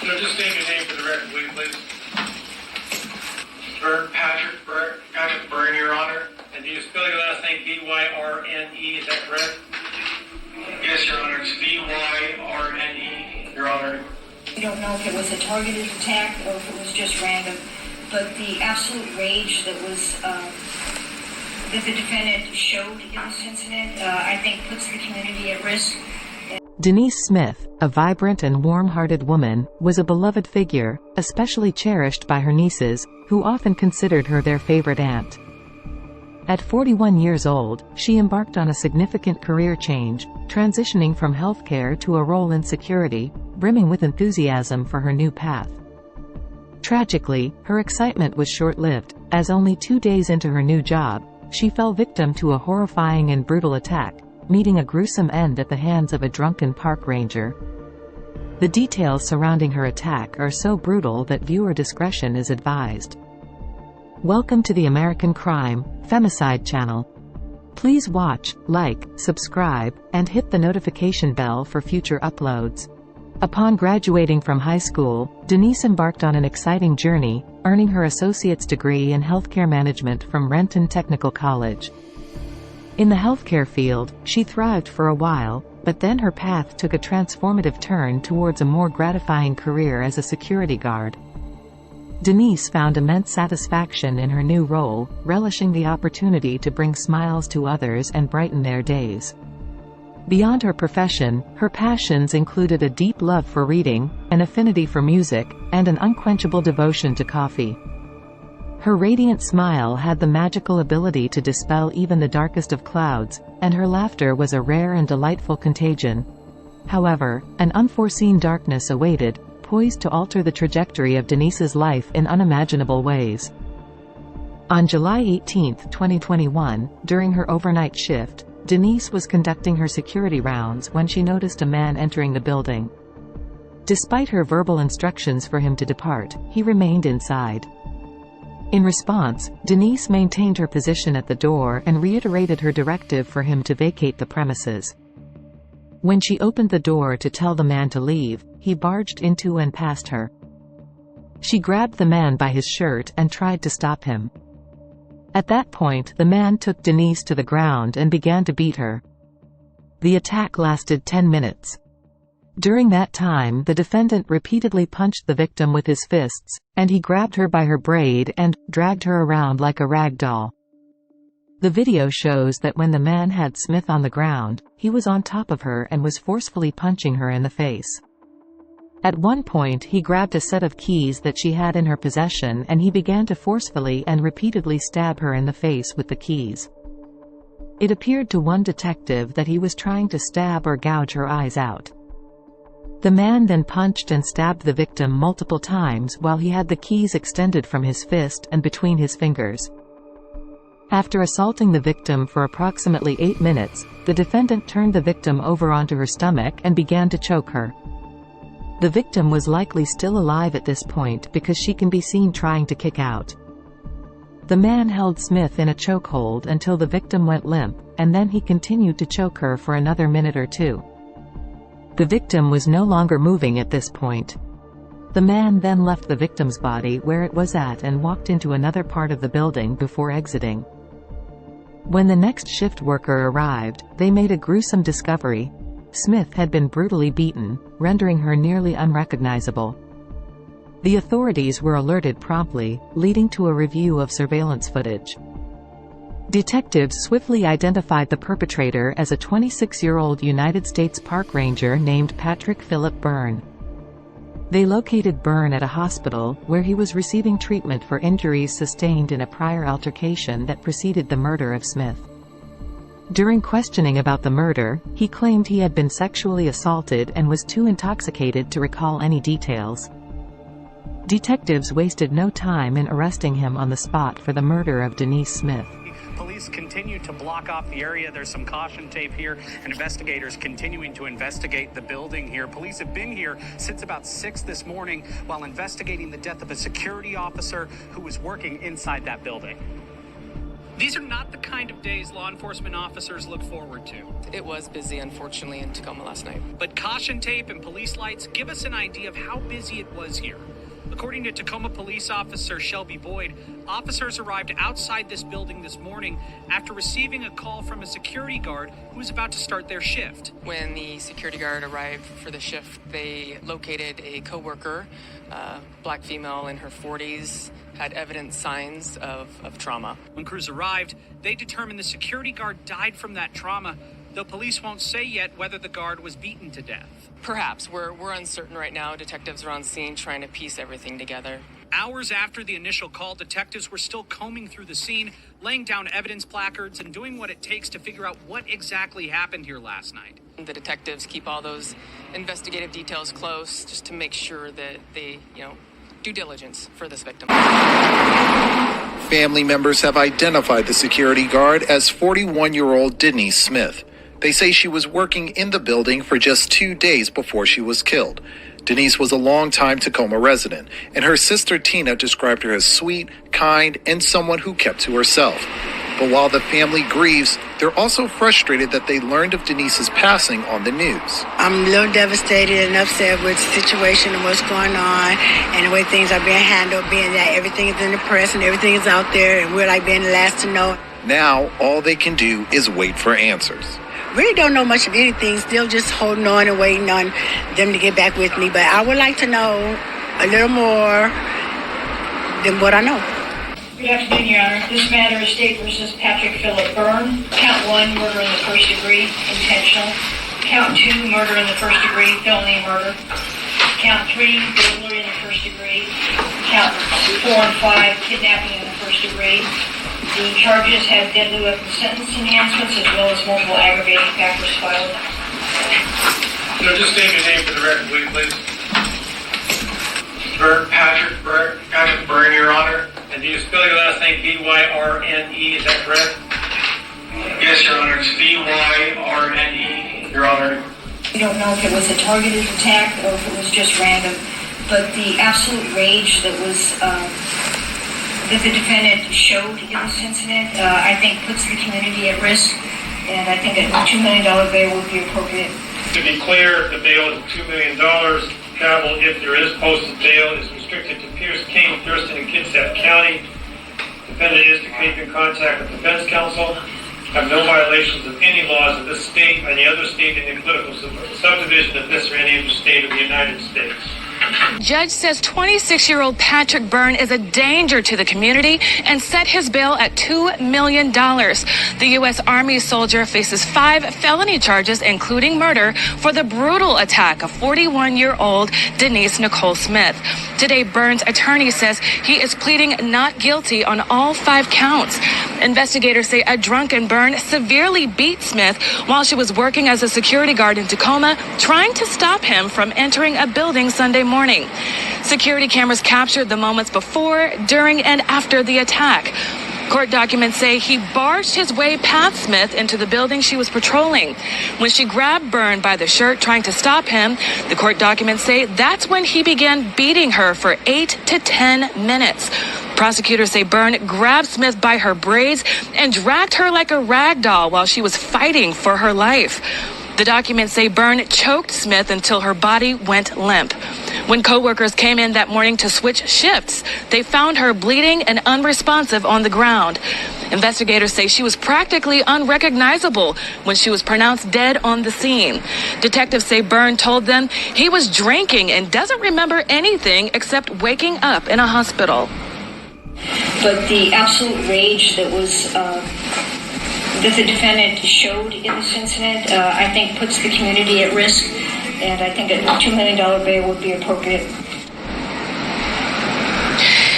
So just state your name for the record, will you, please? Patrick Byrne, Your Honor. And do you spell your last name B-Y-R-N-E, is that correct? Yes, Your Honor, it's B-Y-R-N-E, Your Honor. We don't know if it was a targeted attack or if it was just random, but the absolute rage that was that the defendant showed in this incident, I think puts the community at risk. Denise Smith, a vibrant and warm-hearted woman, was a beloved figure, especially cherished by her nieces, who often considered her their favorite aunt. At 41 years old, she embarked on a significant career change, transitioning from healthcare to a role in security, brimming with enthusiasm for her new path. Tragically, her excitement was short-lived, as only 2 days into her new job, she fell victim to a horrifying and brutal attack, meeting a gruesome end at the hands of a drunken park ranger. The details surrounding her attack are so brutal that viewer discretion is advised. Welcome to the American Crime, Femicide channel. Please watch, like, subscribe, and hit the notification bell for future uploads. Upon graduating from high school, Denise embarked on an exciting journey, earning her associate's degree in healthcare management from Renton Technical College. In the healthcare field, she thrived for a while, but then her path took a transformative turn towards a more gratifying career as a security guard. Denise found immense satisfaction in her new role, relishing the opportunity to bring smiles to others and brighten their days. Beyond her profession, her passions included a deep love for reading, an affinity for music, and an unquenchable devotion to coffee. Her radiant smile had the magical ability to dispel even the darkest of clouds, and her laughter was a rare and delightful contagion. However, an unforeseen darkness awaited, poised to alter the trajectory of Denise's life in unimaginable ways. On July 18, 2021, during her overnight shift, Denise was conducting her security rounds when she noticed a man entering the building. Despite her verbal instructions for him to depart, he remained inside. In response, Denise maintained her position at the door and reiterated her directive for him to vacate the premises. When she opened the door to tell the man to leave, he barged into and past her. She grabbed the man by his shirt and tried to stop him. At that point, the man took Denise to the ground and began to beat her. The attack lasted 10 minutes. During that time, the defendant repeatedly punched the victim with his fists, and he grabbed her by her braid and dragged her around like a rag doll. The video shows that when the man had Smith on the ground, he was on top of her and was forcefully punching her in the face. At one point, he grabbed a set of keys that she had in her possession and he began to forcefully and repeatedly stab her in the face with the keys. It appeared to one detective that he was trying to stab or gouge her eyes out. The man then punched and stabbed the victim multiple times while he had the keys extended from his fist and between his fingers. After assaulting the victim for approximately 8 minutes, the defendant turned the victim over onto her stomach and began to choke her. The victim was likely still alive at this point because she can be seen trying to kick out. The man held Smith in a chokehold until the victim went limp, and then he continued to choke her for another minute or two. The victim was no longer moving at this point. The man then left the victim's body where it was at and walked into another part of the building before exiting. When the next shift worker arrived, they made a gruesome discovery. Smith had been brutally beaten, rendering her nearly unrecognizable. The authorities were alerted promptly, leading to a review of surveillance footage. Detectives swiftly identified the perpetrator as a 26-year-old United States park ranger named Patrick Philip Byrne. They located Byrne at a hospital, where he was receiving treatment for injuries sustained in a prior altercation that preceded the murder of Smith. During questioning about the murder, he claimed he had been sexually assaulted and was too intoxicated to recall any details. Detectives wasted no time in arresting him on the spot for the murder of Denise Smith. Police continue to block off the area. There's some caution tape here, and investigators continuing to investigate the building here. Police have been here since about 6 this morning while investigating the death of a security officer who was working inside that building. These are not the kind of days law enforcement officers look forward to. It was busy, unfortunately, in Tacoma last night. But caution tape and police lights give us an idea of how busy it was here. According to Tacoma police officer Shelby Boyd, officers arrived outside this building this morning after receiving a call from a security guard who was about to start their shift. When the security guard arrived for the shift, they located a coworker, black female in her 40s, had evident signs of trauma. When crews arrived, they determined the security guard died from that trauma, though police won't say yet whether the guard was beaten to death. Perhaps. We're uncertain right now. Detectives are on scene trying to piece everything together. Hours after the initial call, detectives were still combing through the scene, laying down evidence placards, and doing what it takes to figure out what exactly happened here last night. The detectives keep all those investigative details close just to make sure that they, due diligence for this victim. Family members have identified the security guard as 41-year-old Denise Smith. They say she was working in the building for just 2 days before she was killed. Denise was a longtime Tacoma resident, and her sister Tina described her as sweet, kind, and someone who kept to herself. But while the family grieves, they're also frustrated that they learned of Denise's passing on the news. I'm a little devastated and upset with the situation and what's going on and the way things are being handled, being that everything is in the press and everything is out there and we're like being the last to know. Now, all they can do is wait for answers. Really don't know much of anything, still just holding on and waiting on them to get back with me. But I would like to know a little more than what I know. Good afternoon, Your Honor. This matter is State versus Patrick Philip Byrne. Count 1, murder in the first degree, intentional. Count 2, murder in the first degree, felony murder. Count 3, burglary in the first degree. Count 4 and 5, kidnapping in the first degree. The charges have deadly weapon sentence enhancements as well as multiple aggravating factors filed. Just state your name for the record, please. Patrick Byrne, Your Honor. And do you spell your last name B-Y-R-N-E, is that correct? Yes, Your Honor, it's B-Y-R-N-E, Your Honor. We don't know if it was a targeted attack or if it was just random, but the absolute rage that was that the defendant showed in this incident, I think puts the community at risk, and I think a $2 million bail would be appropriate. To be clear, the bail is $2 million. Travel, if there is posted bail, is restricted to Pierce, King, Thurston, and Kitsap County. Defendant is to keep in contact with defense counsel. Have no violations of any laws of this state, any other state, any political subdivision of this or any other state of the United States. Judge says 26-year-old Patrick Byrne is a danger to the community and set his bail at $2 million. The U.S. Army soldier faces 5 felony charges, including murder, for the brutal attack of 41-year-old Denise Nicole Smith. Today, Byrne's attorney says he is pleading not guilty on all 5 counts. Investigators say a drunken Byrne severely beat Smith while she was working as a security guard in Tacoma, trying to stop him from entering a building Sunday morning. Security cameras captured the moments before, during, and after the attack. Court documents say he barged his way past Smith into the building she was patrolling. When she grabbed Byrne by the shirt trying to stop him, the court documents say that's when he began beating her for 8 to 10 minutes. Prosecutors say Byrne grabbed Smith by her braids and dragged her like a rag doll while she was fighting for her life. The documents say Byrne choked Smith until her body went limp. When coworkers came in that morning to switch shifts, they found her bleeding and unresponsive on the ground. Investigators say she was practically unrecognizable when she was pronounced dead on the scene. Detectives say Byrne told them he was drinking and doesn't remember anything except waking up in a hospital. But the absolute rage that was that the defendant showed in this incident, I think puts the community at risk, and I think a $2 million bail would be appropriate.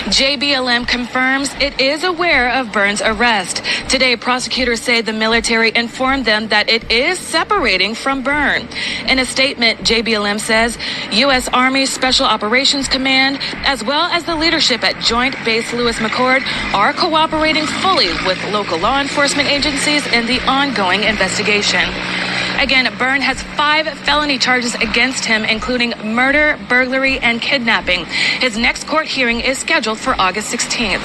JBLM confirms it is aware of Byrne's arrest. Today, prosecutors say the military informed them that it is separating from Byrne. In a statement, JBLM says U.S. Army Special Operations Command, as well as the leadership at Joint Base Lewis McChord, are cooperating fully with local law enforcement agencies in the ongoing investigation. Again, Byrne has 5 felony charges against him, including murder, burglary, and kidnapping. His next court hearing is scheduled for August 16th.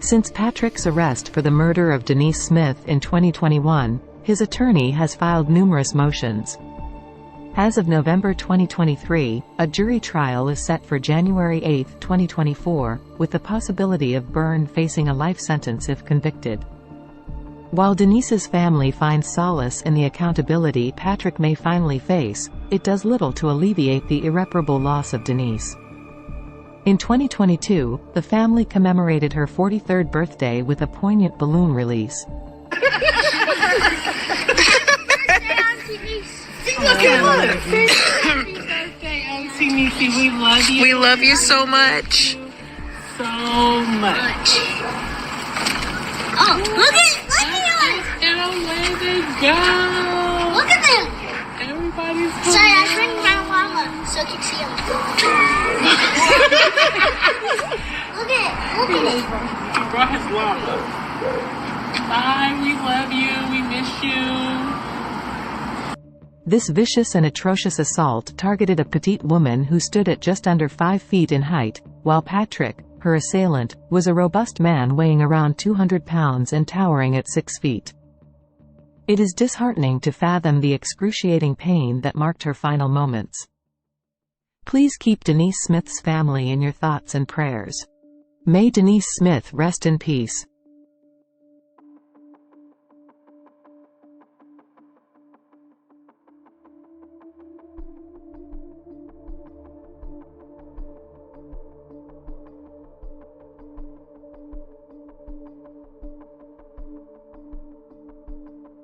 Since Patrick's arrest for the murder of Denise Smith in 2021, his attorney has filed numerous motions. As of November 2023, a jury trial is set for January 8, 2024, with the possibility of Byrne facing a life sentence if convicted. While Denise's family finds solace in the accountability Patrick may finally face, it does little to alleviate the irreparable loss of Denise. In 2022, the family commemorated her 43rd birthday with a poignant balloon release. Look at Happy birthday, Auntie Nisi. We love you. We love you so much. So much. Oh, look at yours. Oh, where they go? Look at them. Everybody's Sorry, I turned around Mama so you can see them. Look at it. He brought his llama. Bye, we love you. We miss you. This vicious and atrocious assault targeted a petite woman who stood at just under 5 feet in height, while Patrick, her assailant, was a robust man weighing around 200 pounds and towering at 6 feet. It is disheartening to fathom the excruciating pain that marked her final moments. Please keep Denise Smith's family in your thoughts and prayers. May Denise Smith rest in peace.